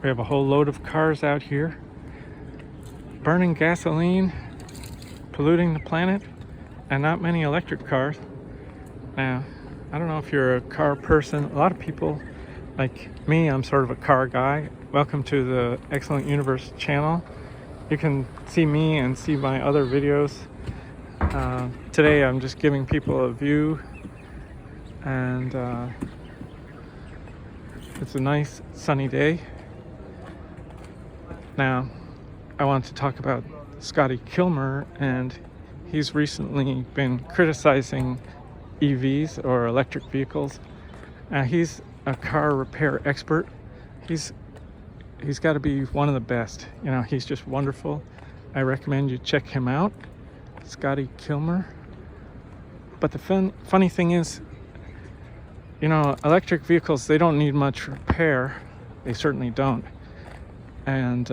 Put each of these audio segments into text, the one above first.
We have a whole load of cars out here burning gasoline, polluting the planet, and not many electric cars. Now, I don't know if you're a car person. A lot of people, like me, I'm sort of a car guy. Welcome to the Excellent Universe channel. You can see me and see my other videos. Today I'm just giving people a view, and it's a nice sunny day. Now, I want to talk about Scotty Kilmer, and he's recently been criticizing EVs or electric vehicles. He's a car repair expert. He's got to be one of the best. You know, he's just wonderful. I recommend you check him out, Scotty Kilmer. But the funny thing is, you know, electric vehicles, they don't need much repair. They certainly don't. And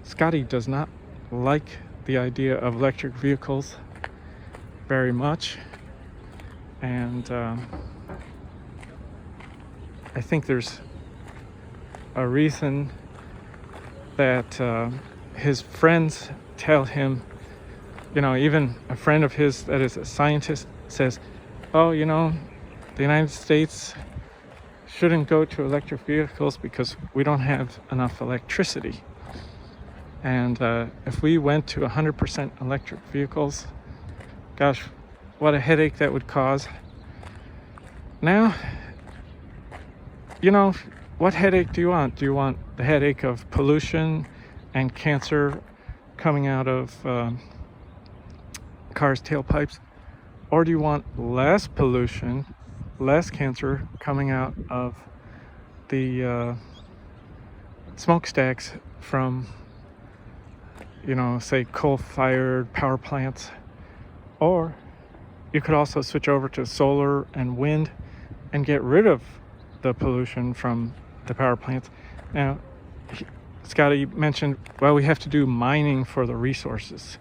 Scotty does not like the idea of electric vehicles very much. And I think there's a reason that his friends tell him, you know, even a friend of his that is a scientist says, oh, you know, the United States shouldn't go to electric vehicles because we don't have enough electricity. And if we went to 100% electric vehicles, gosh, what a headache that would cause. Now, you know, what headache do you want? Do you want the headache of pollution and cancer coming out of cars' tailpipes? Or do you want less pollution, less cancer coming out of the smokestacks from, you know, say coal-fired power plants? Or you could also switch over to solar and wind and get rid of the pollution from the power plants. Now, Scotty mentioned, well, we have to do mining for the resources.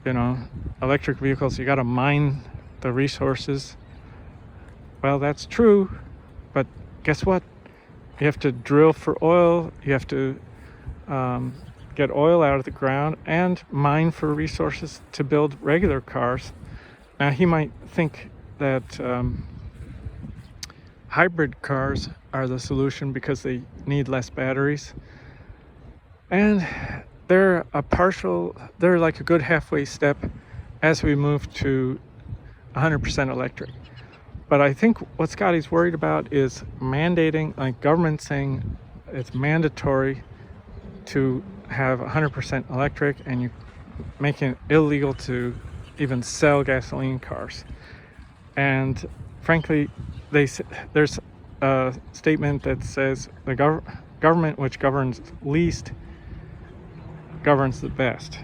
You know, electric vehicles, you got to mine the resources. Well, that's true, but guess what? You have to drill for oil, you have to get oil out of the ground, and mine for resources to build regular cars. Now, he might think that hybrid cars are the solution because they need less batteries, and they're like a good halfway step as we move to 100% electric. But I think what Scotty's worried about is mandating, like government saying it's mandatory to have 100% electric, and you making it illegal to even sell gasoline cars. And frankly, there's a statement that says the government which governs least governs the best.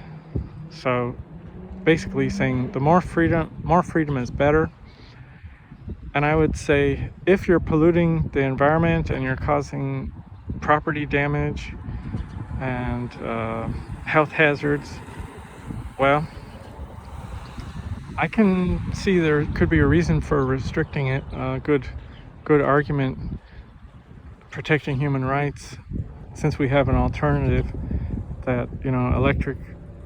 So basically saying the more freedom is better. And I would say, if you're polluting the environment and you're causing property damage and health hazards, well, I can see there could be a reason for restricting it. Good argument protecting human rights, since we have an alternative that, you know, electric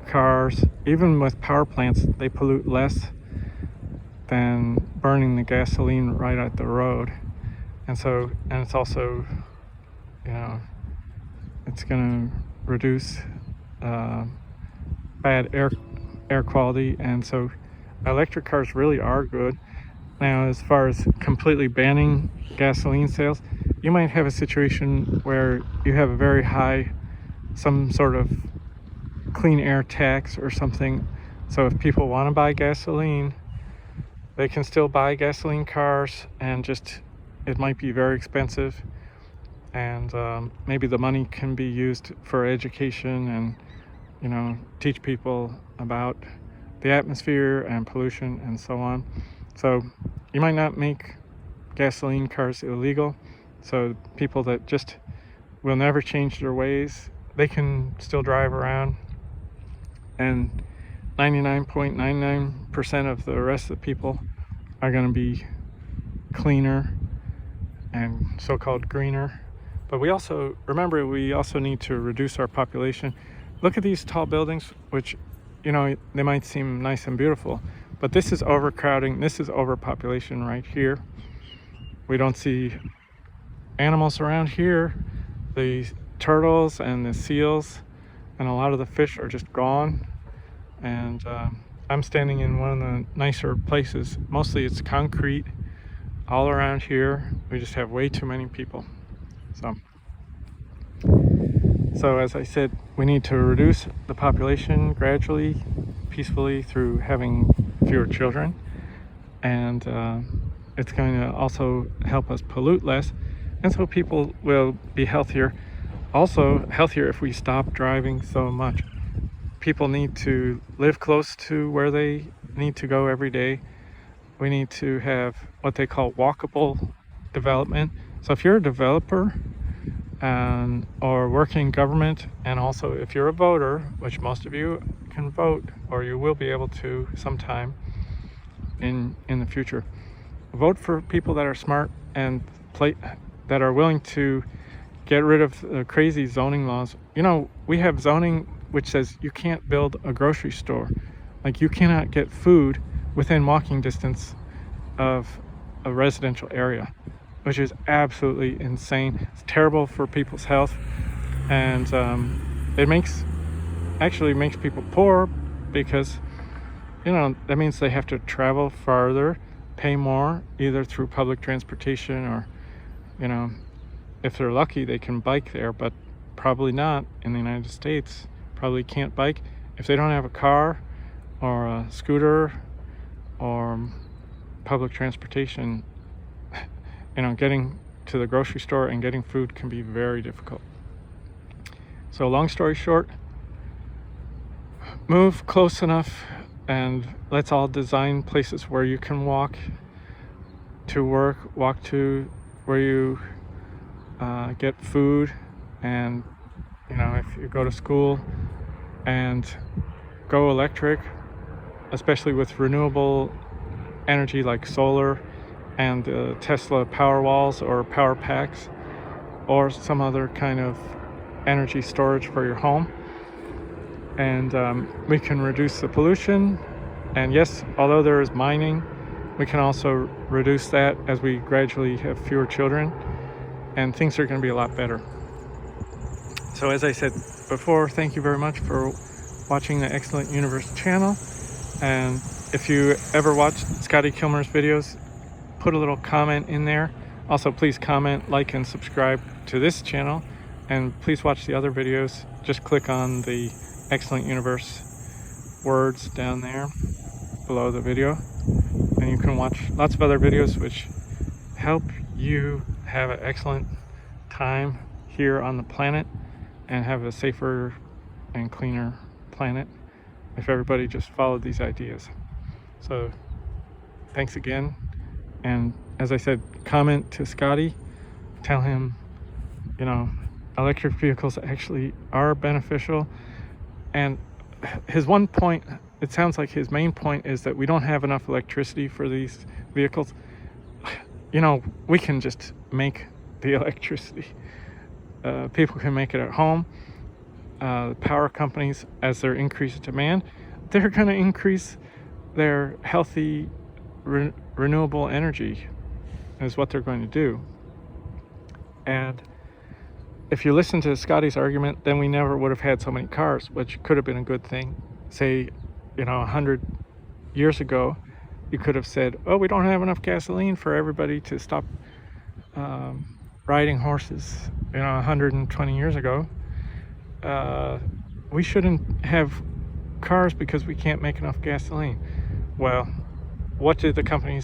cars, even with power plants, they pollute less than burning the gasoline right at the road. And it's also, you know, it's going to reduce bad air quality, and so electric cars really are good. Now, as far as completely banning gasoline sales, you might have a situation where you have a very high, some sort of clean air tax or something. So if people want to buy gasoline, they can still buy gasoline cars, and just, it might be very expensive. And maybe the money can be used for education and, you know, teach people about the atmosphere and pollution and so on. So you might not make gasoline cars illegal, so people that just will never change their ways, they can still drive around, and 99.99% of the rest of the people are going to be cleaner and so-called greener. But we also need to reduce our population. Look at these tall buildings, which, they might seem nice and beautiful, but this is overcrowding. This is overpopulation right here. We don't see animals around here. The turtles and the seals and a lot of the fish are just gone. And I'm standing in one of the nicer places. Mostly it's concrete all around here. We just have way too many people. So as I said, we need to reduce the population gradually, peacefully, through having fewer children. And it's going to also help us pollute less. And so people will be healthier. Also healthier if we stop driving so much. People need to live close to where they need to go every day. We need to have what they call walkable development. So if you're a developer or working in government, and also if you're a voter, which most of you can vote, or you will be able to sometime in the future, vote for people that are smart and that are willing to get rid of the crazy zoning laws. We have zoning which says you can't build a grocery store. Like, you cannot get food within walking distance of a residential area, which is absolutely insane. It's terrible for people's health, and it actually makes people poor, because that means they have to travel farther, pay more, either through public transportation, or if they're lucky they can bike there, but probably not in the United States. Probably can't bike if they don't have a car or a scooter or public transportation. Getting to the grocery store and getting food can be very difficult. So long story short, move close enough, and let's all design places where you can walk to work, walk to where you get food, and if you go to school, and go electric, especially with renewable energy like solar and Tesla power walls or power packs, or some other kind of energy storage for your home. And we can reduce the pollution. And yes, although there is mining, we can also reduce that as we gradually have fewer children, and things are going to be a lot better. So as I said before, thank you very much for watching the Excellent Universe channel. And if you ever watch Scotty Kilmer's videos, put a little comment in there. Also, please comment, like, and subscribe to this channel. And please watch the other videos. Just click on the Excellent Universe words down there below the video, and you can watch lots of other videos which help you have an excellent time here on the planet and have a safer and cleaner planet if everybody just followed these ideas. So thanks again. And as I said, comment to Scotty, tell him, electric vehicles actually are beneficial. And his one point, it sounds like his main point, is that we don't have enough electricity for these vehicles. We can just make the electricity. People can make it at home. The power companies, as their increased demand, they're going to increase their healthy renewable energy, is what they're going to do. And if you listen to Scotty's argument, then we never would have had so many cars, which could have been a good thing. Say, 100 years ago, you could have said, oh, we don't have enough gasoline for everybody to stop riding horses. 120 years ago, we shouldn't have cars because we can't make enough gasoline. Well, what did the companies